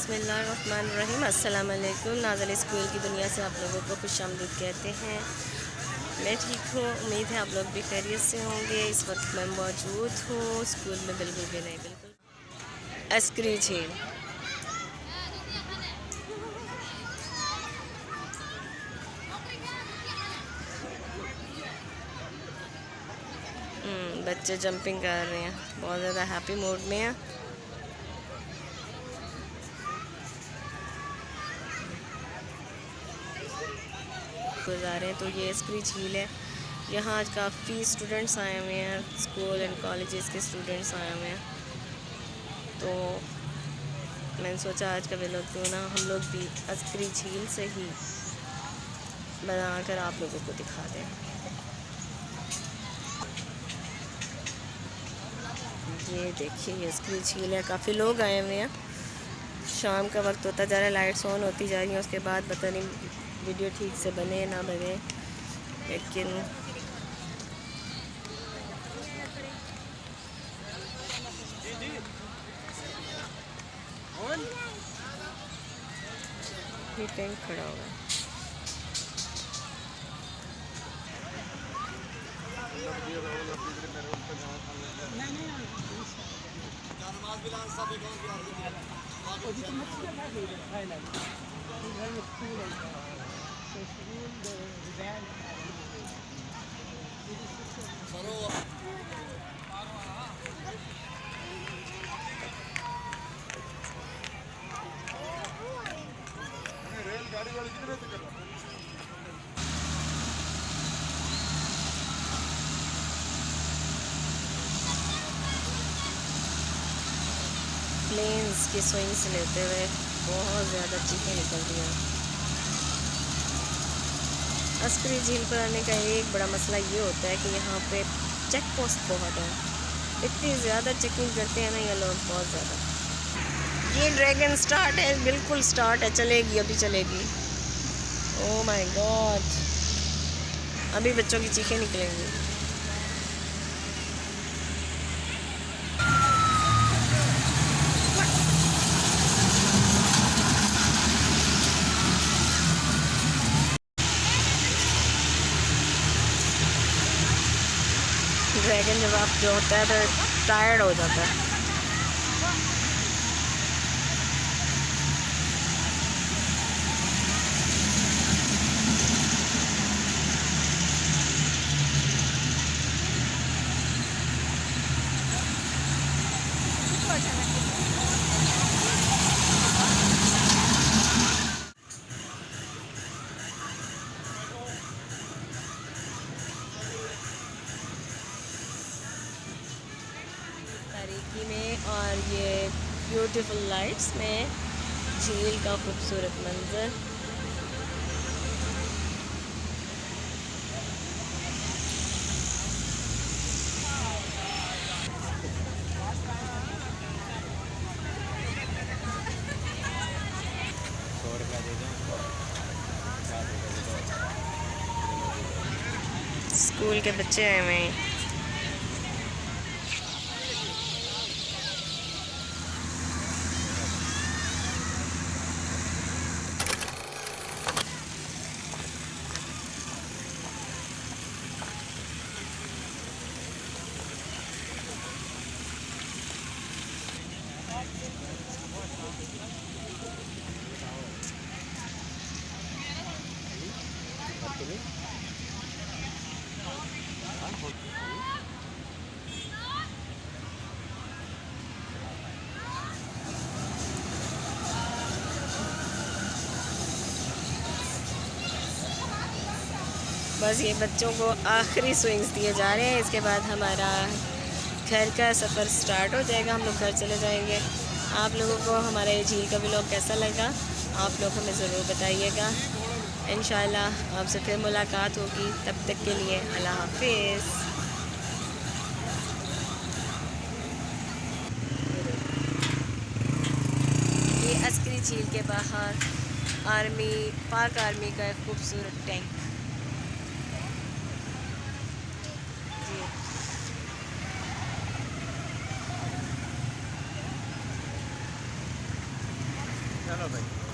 बिस्मिल्लाहिर्रहमानिर्रहीम। अस्सलाम वालेकुम। नाज़िल स्कूल की दुनिया से आप लोगों को खुशामदीद कहते हैं। मैं ठीक हूँ, उम्मीद है आप लोग भी खैरियत से होंगे। इस वक्त मैं मौजूद हूँ स्कूल में, बिल्कुल भी नहीं, बिल्कुल अस्करी झील। बच्चे जंपिंग कर रहे हैं, बहुत ज़्यादा हैप्पी मूड में हैं। गुजारे हैं। तो ये अस्करी झील है। यहाँ आज काफ़ी स्टूडेंट्स आए हुए हैं, स्कूल एंड कॉलेजेस के स्टूडेंट्स आए हुए हैं। तो मैंने सोचा आज का व्लॉग क्यों ना हम लोग भी अस्करी झील से ही बनाकर आप लोगों को दिखा दें। ये देखिए, ये अस्करी झील है। काफ़ी लोग आए हुए हैं। शाम का वक्त होता जा रहा है, लाइट्स ऑन होती जा रही हैं। उसके बाद पता नहीं वीडियो ठीक से बने ना बने, लेकिन ये टैंक खड़ा हुआ है। प्लेन्स की स्विंग्स लेते हुए बहुत ज़्यादा चीखें निकल रही हैं। अस्करी झील पर आने का एक बड़ा मसला ये होता है कि यहाँ पे चेक पोस्ट बहुत है। इतनी ज़्यादा चेकिंग करते हैं ना ये लोग, बहुत ज़्यादा। ये ड्रैगन स्टार्ट है, बिल्कुल स्टार्ट है, चलेगी, अभी चलेगी। ओह माय गॉड, अभी बच्चों की चीखें निकलेंगी। ड्रैगन जब आप जो होता है तो टायर्ड हो जाता है। तारीकी में और ये ब्यूटीफुल लाइट्स में झील का खूबसूरत मंजर। स्कूल के बच्चे आए हुए हैं। बस ये बच्चों को आखिरी स्विंग्स दिए जा रहे हैं। इसके बाद हमारा घर का सफ़र स्टार्ट हो जाएगा, हम लोग घर चले जाएंगे। आप लोगों को हमारा ये झील का व्लॉग कैसा लगा, आप लोग हमें ज़रूर बताइएगा। इंशाल्लाह आपसे फिर मुलाकात होगी, तब तक के लिए अल्लाह हाफिज़। ये अस्करी झील के बाहर पाक आर्मी का एक खूबसूरत टैंक। चलो भाई।